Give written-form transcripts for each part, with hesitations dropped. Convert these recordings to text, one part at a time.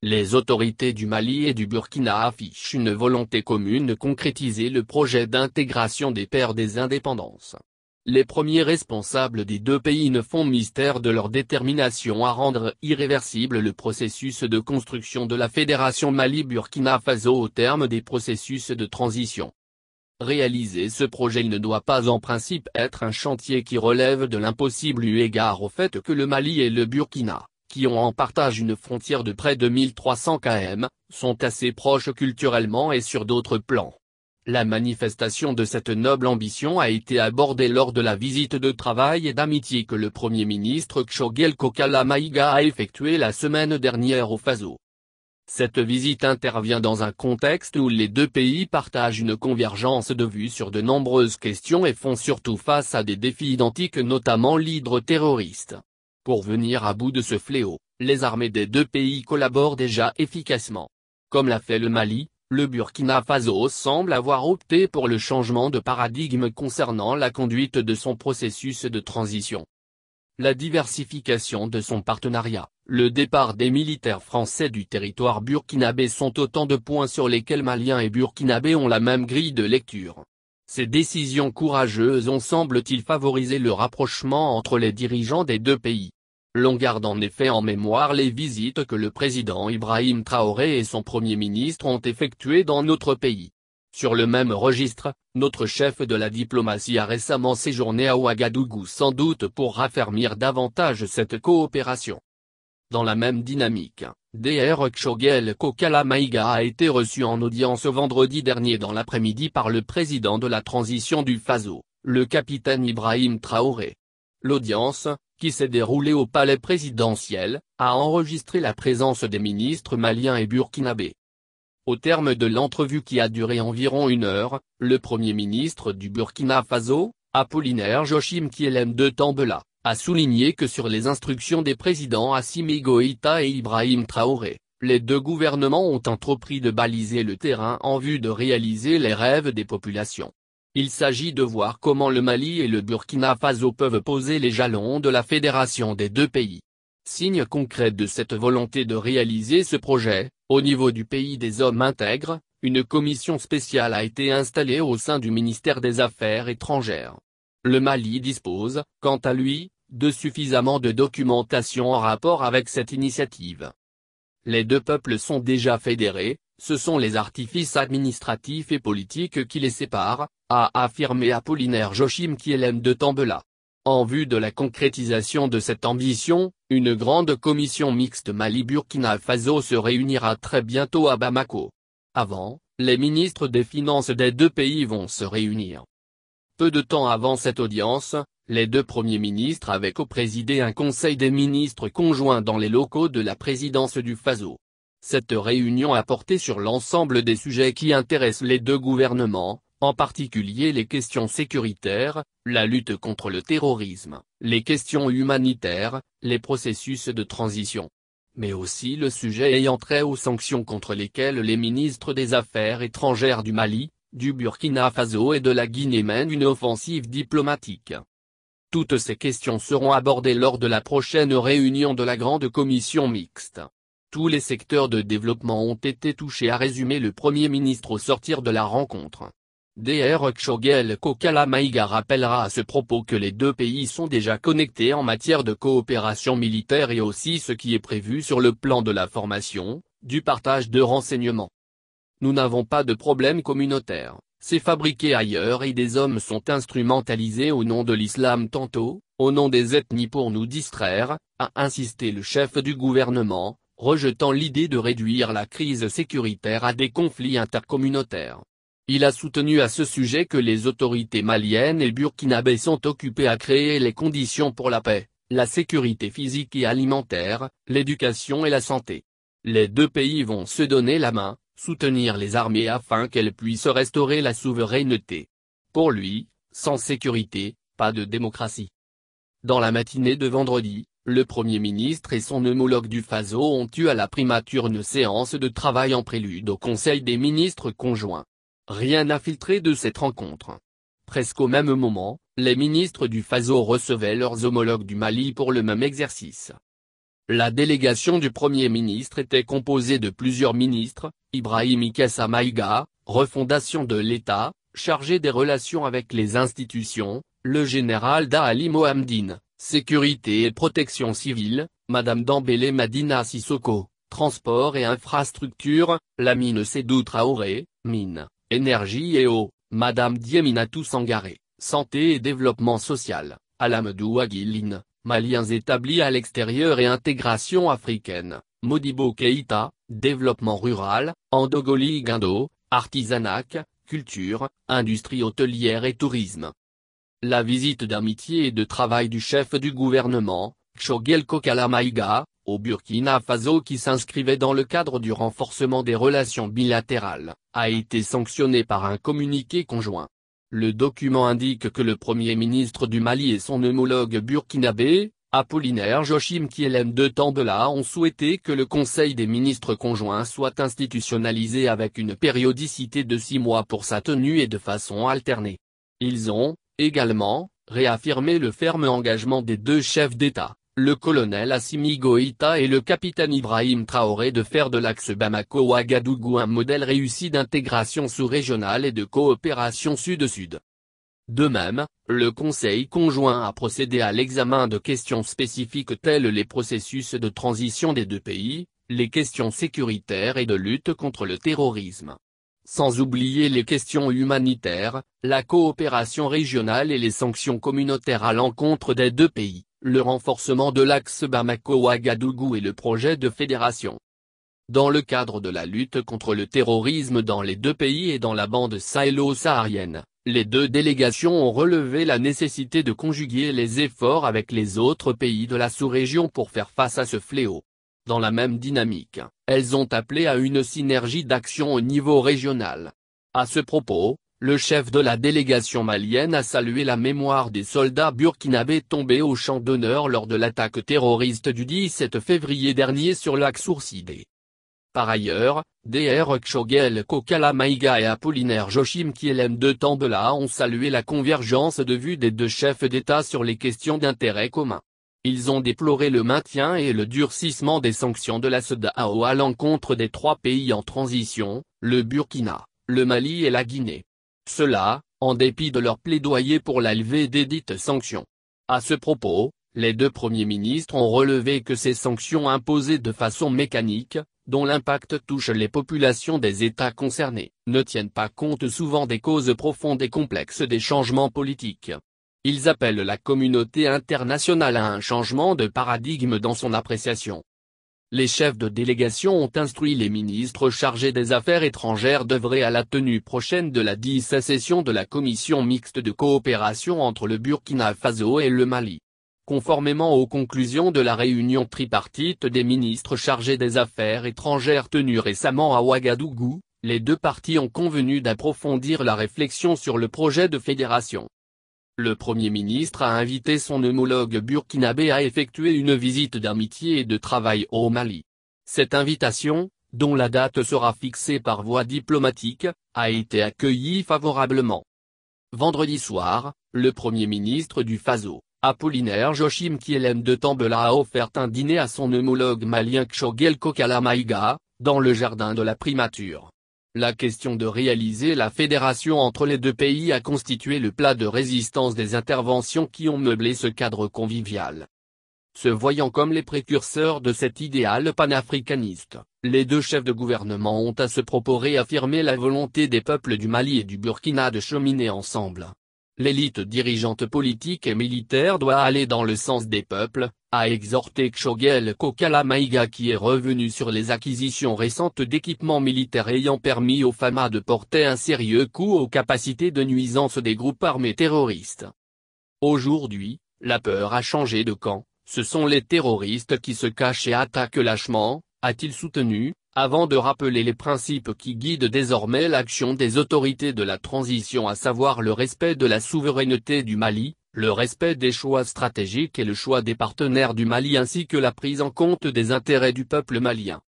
Les autorités du Mali et du Burkina affichent une volonté commune de concrétiser le projet d'intégration des pères des indépendances. Les premiers responsables des deux pays ne font mystère de leur détermination à rendre irréversible le processus de construction de la fédération Mali-Burkina Faso au terme des processus de transition. Réaliser ce projet ne doit pas en principe être un chantier qui relève de l'impossible eu égard au fait que le Mali et le Burkina, qui ont en partage une frontière de près de 1300 km, sont assez proches culturellement et sur d'autres plans. La manifestation de cette noble ambition a été abordée lors de la visite de travail et d'amitié que le Premier ministre Tchogel Kokala Maïga a effectuée la semaine dernière au Faso. Cette visite intervient dans un contexte où les deux pays partagent une convergence de vues sur de nombreuses questions et font surtout face à des défis identiques, notamment l'hydre terroriste. Pour venir à bout de ce fléau, les armées des deux pays collaborent déjà efficacement. Comme l'a fait le Mali, le Burkina Faso semble avoir opté pour le changement de paradigme concernant la conduite de son processus de transition. La diversification de son partenariat, le départ des militaires français du territoire burkinabé sont autant de points sur lesquels Maliens et Burkinabés ont la même grille de lecture. Ces décisions courageuses ont semble-t-il favorisé le rapprochement entre les dirigeants des deux pays. L'on garde en effet en mémoire les visites que le président Ibrahim Traoré et son premier ministre ont effectuées dans notre pays. Sur le même registre, notre chef de la diplomatie a récemment séjourné à Ouagadougou sans doute pour raffermir davantage cette coopération. Dans la même dynamique, Dr Tchogel Kokala Maïga a été reçu en audience vendredi dernier dans l'après-midi par le président de la transition du Faso, le capitaine Ibrahim Traoré. L'audience, qui s'est déroulée au palais présidentiel, a enregistré la présence des ministres maliens et burkinabés. Au terme de l'entrevue qui a duré environ 1 heure, le Premier ministre du Burkina Faso, Apollinaire Joachim Kielem de Tambela, a souligné que sur les instructions des présidents Assimi Goïta et Ibrahim Traoré, les deux gouvernements ont entrepris de baliser le terrain en vue de réaliser les rêves des populations. Il s'agit de voir comment le Mali et le Burkina Faso peuvent poser les jalons de la fédération des deux pays. Signe concret de cette volonté de réaliser ce projet, au niveau du pays des hommes intègres, une commission spéciale a été installée au sein du ministère des Affaires étrangères. Le Mali dispose, quant à lui, de suffisamment de documentation en rapport avec cette initiative. Les deux peuples sont déjà fédérés, ce sont les artifices administratifs et politiques qui les séparent, a affirmé Apollinaire Joachim Kielem de Tambela. En vue de la concrétisation de cette ambition, une grande commission mixte Mali-Burkina Faso se réunira très bientôt à Bamako. Avant, les ministres des Finances des deux pays vont se réunir. Peu de temps avant cette audience, les deux premiers ministres avaient coprésidé un conseil des ministres conjoint dans les locaux de la présidence du Faso. Cette réunion a porté sur l'ensemble des sujets qui intéressent les deux gouvernements, en particulier les questions sécuritaires, la lutte contre le terrorisme, les questions humanitaires, les processus de transition. Mais aussi le sujet ayant trait aux sanctions contre lesquelles les ministres des Affaires étrangères du Mali, du Burkina Faso et de la Guinée mènent une offensive diplomatique. Toutes ces questions seront abordées lors de la prochaine réunion de la grande commission mixte. Tous les secteurs de développement ont été touchés, a résumé le Premier ministre au sortir de la rencontre. Dr Tchogel Kokala Maïga rappellera à ce propos que les deux pays sont déjà connectés en matière de coopération militaire et aussi ce qui est prévu sur le plan de la formation, du partage de renseignements. Nous n'avons pas de problème communautaire, c'est fabriqué ailleurs et des hommes sont instrumentalisés au nom de l'islam tantôt, au nom des ethnies pour nous distraire, a insisté le chef du gouvernement, rejetant l'idée de réduire la crise sécuritaire à des conflits intercommunautaires. Il a soutenu à ce sujet que les autorités maliennes et burkinabées sont occupées à créer les conditions pour la paix, la sécurité physique et alimentaire, l'éducation et la santé. Les deux pays vont se donner la main, soutenir les armées afin qu'elles puissent restaurer la souveraineté. Pour lui, sans sécurité, pas de démocratie. Dans la matinée de vendredi, le Premier ministre et son homologue du Faso ont eu à la primature une séance de travail en prélude au Conseil des ministres conjoints. Rien n'a filtré de cette rencontre. Presque au même moment, les ministres du Faso recevaient leurs homologues du Mali pour le même exercice. La délégation du Premier ministre était composée de plusieurs ministres: Ibrahim Ikessa Maïga, refondation de l'État, chargé des relations avec les institutions; le général Ali Mohamdine, sécurité et protection civile; Madame Dambélé Madina Sissoko, transport et infrastructure; Lamine Sédou Traoré, mines, énergie et eau; Madame Dieminatou Sangaré, santé et développement social; Alamedou Aguiline, Maliens établis à l'extérieur et intégration africaine; Modibo Keïta, développement rural; Andogoli Guindo, artisanat, culture, industrie hôtelière et tourisme. La visite d'amitié et de travail du chef du gouvernement, Choguel Kokala Maïga, au Burkina Faso, qui s'inscrivait dans le cadre du renforcement des relations bilatérales, a été sanctionnée par un communiqué conjoint. Le document indique que le Premier ministre du Mali et son homologue burkinabé, Apollinaire Joachim Kielem de Tambela, ont souhaité que le Conseil des ministres conjoints soit institutionnalisé avec une périodicité de 6 mois pour sa tenue et de façon alternée. Ils ont, également, réaffirmé le ferme engagement des deux chefs d'État, le colonel Assimi Goïta et le capitaine Ibrahim Traoré, de faire de l'axe Bamako-Ouagadougou un modèle réussi d'intégration sous-régionale et de coopération sud-sud. De même, le Conseil conjoint a procédé à l'examen de questions spécifiques telles les processus de transition des deux pays, les questions sécuritaires et de lutte contre le terrorisme. Sans oublier les questions humanitaires, la coopération régionale et les sanctions communautaires à l'encontre des deux pays, le renforcement de l'axe Bamako-Ouagadougou et le projet de fédération. Dans le cadre de la lutte contre le terrorisme dans les deux pays et dans la bande sahélo-saharienne, les deux délégations ont relevé la nécessité de conjuguer les efforts avec les autres pays de la sous-région pour faire face à ce fléau. Dans la même dynamique, elles ont appelé à une synergie d'action au niveau régional. À ce propos, le chef de la délégation malienne a salué la mémoire des soldats burkinabés tombés au champ d'honneur lors de l'attaque terroriste du 17 février dernier sur l'axe Oursidé. Par ailleurs, Dr Choguel Kokala Maïga et Apollinaire Joachim Kielem de Tambela ont salué la convergence de vues des deux chefs d'État sur les questions d'intérêt commun. Ils ont déploré le maintien et le durcissement des sanctions de la CEDEAO à l'encontre des trois pays en transition, le Burkina, le Mali et la Guinée. Cela, en dépit de leur plaidoyer pour la levée desdites sanctions. À ce propos, les deux premiers ministres ont relevé que ces sanctions imposées de façon mécanique, dont l'impact touche les populations des États concernés, ne tiennent pas compte souvent des causes profondes et complexes des changements politiques. Ils appellent la communauté internationale à un changement de paradigme dans son appréciation. Les chefs de délégation ont instruit les ministres chargés des Affaires étrangères d'œuvrer à la tenue prochaine de la 10e session de la commission mixte de coopération entre le Burkina Faso et le Mali. Conformément aux conclusions de la réunion tripartite des ministres chargés des Affaires étrangères tenue récemment à Ouagadougou, les deux parties ont convenu d'approfondir la réflexion sur le projet de fédération. Le Premier ministre a invité son homologue burkinabé à effectuer une visite d'amitié et de travail au Mali. Cette invitation, dont la date sera fixée par voie diplomatique, a été accueillie favorablement. Vendredi soir, le Premier ministre du Faso, Apollinaire Joachim Kielem de Tambela, a offert un dîner à son homologue malien Choguel Kokala Maïga, dans le jardin de la primature. La question de réaliser la fédération entre les deux pays a constitué le plat de résistance des interventions qui ont meublé ce cadre convivial. Se voyant comme les précurseurs de cet idéal panafricaniste, les deux chefs de gouvernement ont à ce propos réaffirmé la volonté des peuples du Mali et du Burkina de cheminer ensemble. L'élite dirigeante politique et militaire doit aller dans le sens des peuples, a exhorté Choguel Kokala Maïga, qui est revenu sur les acquisitions récentes d'équipements militaires ayant permis aux FAMA de porter un sérieux coup aux capacités de nuisance des groupes armés terroristes. Aujourd'hui, la peur a changé de camp, ce sont les terroristes qui se cachent et attaquent lâchement, a-t-il soutenu, avant de rappeler les principes qui guident désormais l'action des autorités de la transition, à savoir le respect de la souveraineté du Mali, le respect des choix stratégiques et le choix des partenaires du Mali, ainsi que la prise en compte des intérêts du peuple malien.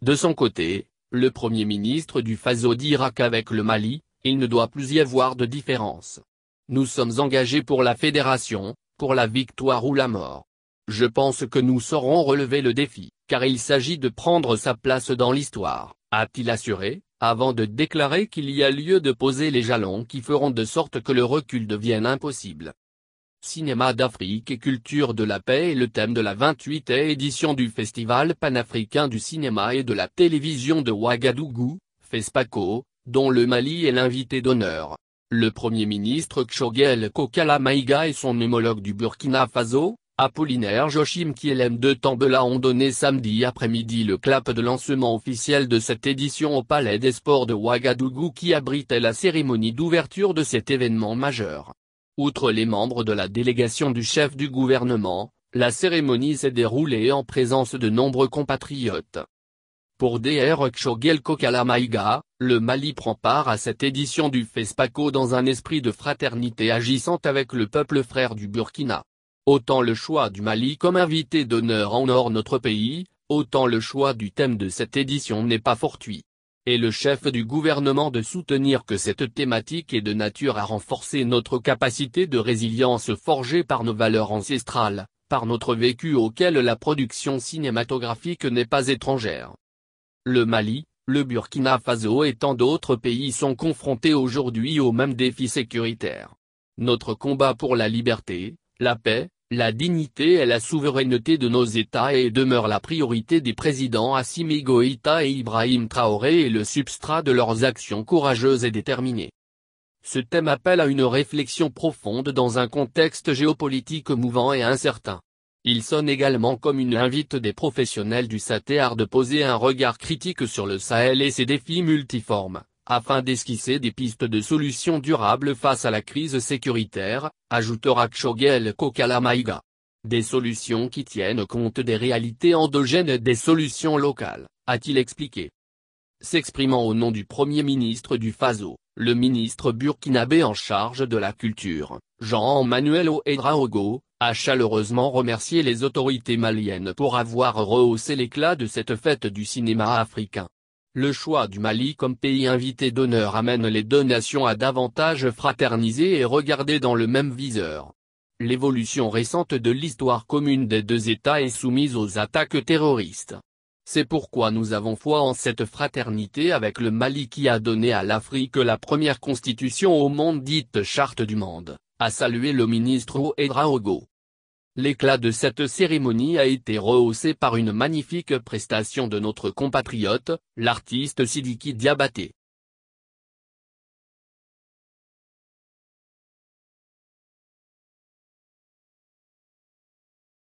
De son côté, le Premier ministre du Faso dira qu'avec le Mali, il ne doit plus y avoir de différence. Nous sommes engagés pour la fédération, pour la victoire ou la mort. Je pense que nous saurons relever le défi, car il s'agit de prendre sa place dans l'histoire, a-t-il assuré, avant de déclarer qu'il y a lieu de poser les jalons qui feront de sorte que le recul devienne impossible. Cinéma d'Afrique et culture de la paix est le thème de la 28e édition du Festival panafricain du cinéma et de la télévision de Ouagadougou, FESPACO, dont le Mali est l'invité d'honneur. Le Premier ministre Tchogel Kokala Maïga et son homologue du Burkina Faso, Apollinaire Joachim Kielem de Tambela ont donné samedi après-midi le clap de lancement officiel de cette édition au Palais des Sports de Ouagadougou qui abritait la cérémonie d'ouverture de cet événement majeur. Outre les membres de la délégation du chef du gouvernement, la cérémonie s'est déroulée en présence de nombreux compatriotes. Pour Dr Tchogel Kokala Maïga, le Mali prend part à cette édition du FESPACO dans un esprit de fraternité agissant avec le peuple frère du Burkina. Autant le choix du Mali comme invité d'honneur honore notre pays, autant le choix du thème de cette édition n'est pas fortuit. Et le chef du gouvernement de soutenir que cette thématique est de nature à renforcer notre capacité de résilience forgée par nos valeurs ancestrales, par notre vécu auquel la production cinématographique n'est pas étrangère. Le Mali, le Burkina Faso et tant d'autres pays sont confrontés aujourd'hui aux mêmes défis sécuritaires. Notre combat pour la liberté, la paix, la dignité et la souveraineté de nos États et demeure la priorité des présidents Assimi Goïta et Ibrahim Traoré et le substrat de leurs actions courageuses et déterminées. Ce thème appelle à une réflexion profonde dans un contexte géopolitique mouvant et incertain. Il sonne également comme une invite des professionnels du SATER de poser un regard critique sur le Sahel et ses défis multiformes, afin d'esquisser des pistes de solutions durables face à la crise sécuritaire, ajoutera Tchogel Kokala Maïga. Des solutions qui tiennent compte des réalités endogènes et des solutions locales, a-t-il expliqué. S'exprimant au nom du Premier ministre du Faso, le ministre burkinabé en charge de la culture, Jean-Emmanuel Ouédraogo, a chaleureusement remercié les autorités maliennes pour avoir rehaussé l'éclat de cette fête du cinéma africain. Le choix du Mali comme pays invité d'honneur amène les deux nations à davantage fraterniser et regarder dans le même viseur. L'évolution récente de l'histoire commune des deux États est soumise aux attaques terroristes. C'est pourquoi nous avons foi en cette fraternité avec le Mali qui a donné à l'Afrique la première constitution au monde dite Charte du Monde, a salué le ministre Ouédraogo. L'éclat de cette cérémonie a été rehaussé par une magnifique prestation de notre compatriote, l'artiste Sidiki Diabaté.